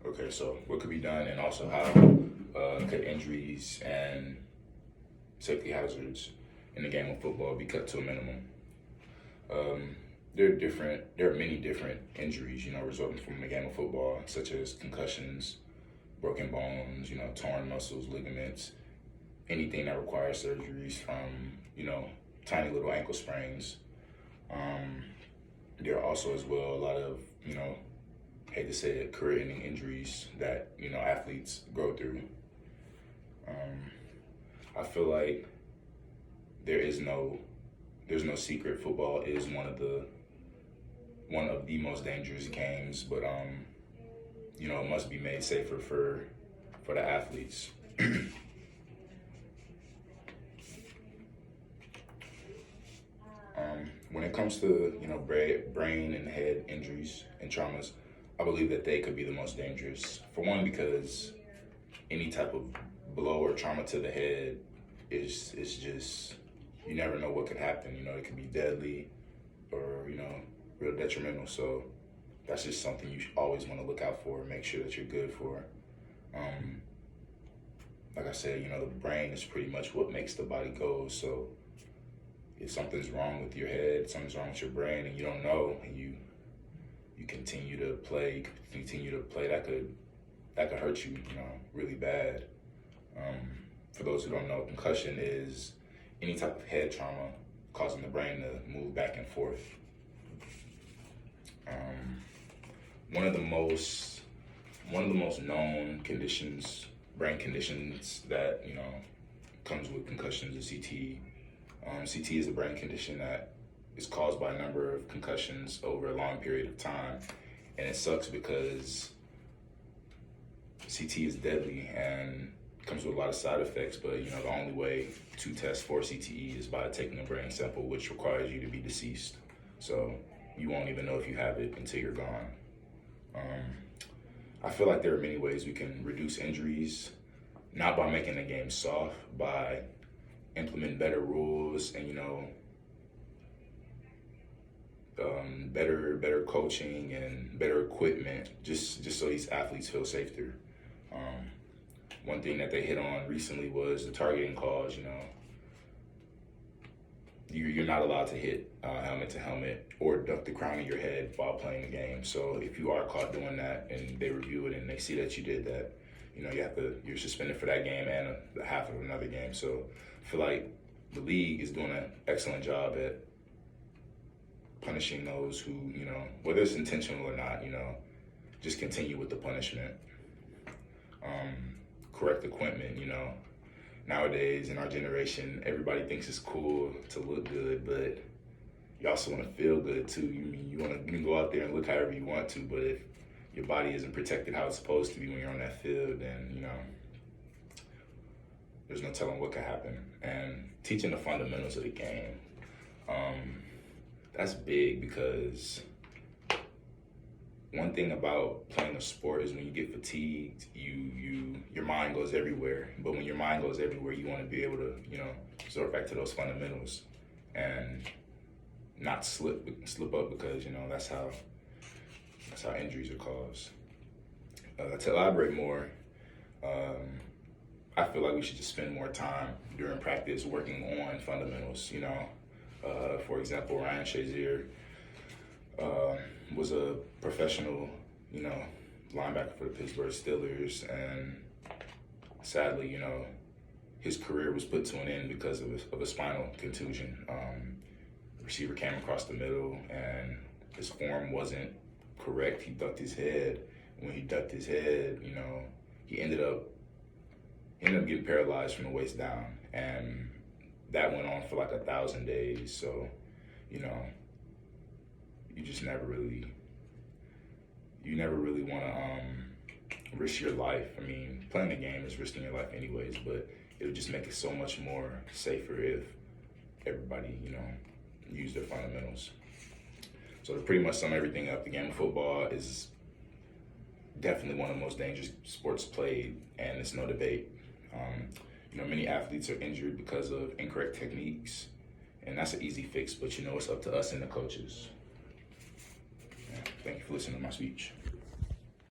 Okay, so what could be done, and also how could injuries and safety hazards in the game of football be cut to a minimum? Um, there are many different injuries, resulting from the game of football, such as concussions, broken bones, torn muscles, ligaments, anything that requires surgeries from, tiny little ankle sprains. Um, there are also as well a lot of, hate to say it, career-ending injuries that, athletes go through. I feel like there's no secret. Football is one of the most dangerous games, but it must be made safer for the athletes. When it comes to brain and head injuries and traumas, I believe that they could be the most dangerous. For one, because any type of blow or trauma to the head is just, you never know what could happen. It could be deadly or real detrimental. So that's just something you always want to look out for and make sure that you're good for. Like I said, the brain is pretty much what makes the body go. So if something's wrong with your head, something's wrong with your brain, and you don't know, and you continue to play, that could hurt you, really bad. For those who don't know, concussion is any type of head trauma causing the brain to move back and forth. One of the most known conditions, brain conditions that comes with concussions is CTE. CTE is a brain condition that is caused by a number of concussions over a long period of time, and it sucks because CTE is deadly and comes with a lot of side effects. But the only way to test for CTE is by taking a brain sample, which requires you to be deceased. So you won't even know if you have it until you're gone. I feel like there are many ways we can reduce injuries, not by making the game soft, by implementing better rules and better coaching and better equipment, just so these athletes feel safer. One thing that they hit on recently was the targeting calls. You're not allowed to hit helmet to helmet or duck the crown of your head while playing the game. So if you are caught doing that and they review it and they see that you did that, you're suspended for that game and the half of another game. So I feel like the league is doing an excellent job at punishing those who, whether it's intentional or not, just continue with the punishment. Correct equipment, nowadays in our generation, everybody thinks it's cool to look good, but you also want to feel good too. You can go out there and look however you want to, but if your body isn't protected how it's supposed to be when you're on that field, then there's no telling what could happen. And teaching the fundamentals of the game, that's big, because one thing about playing a sport is when you get fatigued, your mind goes everywhere. But when your mind goes everywhere, you want to be able to, resort back to those fundamentals and not slip up, because that's how injuries are caused. To elaborate more, I feel like we should just spend more time during practice working on fundamentals. For example, Ryan Shazier was a professional, linebacker for the Pittsburgh Steelers, and sadly, his career was put to an end because of a spinal contusion. The receiver came across the middle, and his form wasn't correct. He ducked his head. When he ducked his head, he ended up getting paralyzed from the waist down, and that went on for like 1,000 days. So, you just never really want to risk your life. I mean, playing the game is risking your life anyways, but it would just make it so much more safer if everybody, used their fundamentals. So to pretty much sum everything up, the game of football is definitely one of the most dangerous sports played, and it's no debate. Many athletes are injured because of incorrect techniques, and that's an easy fix, but it's up to us and the coaches. Yeah, thank you for listening to my speech.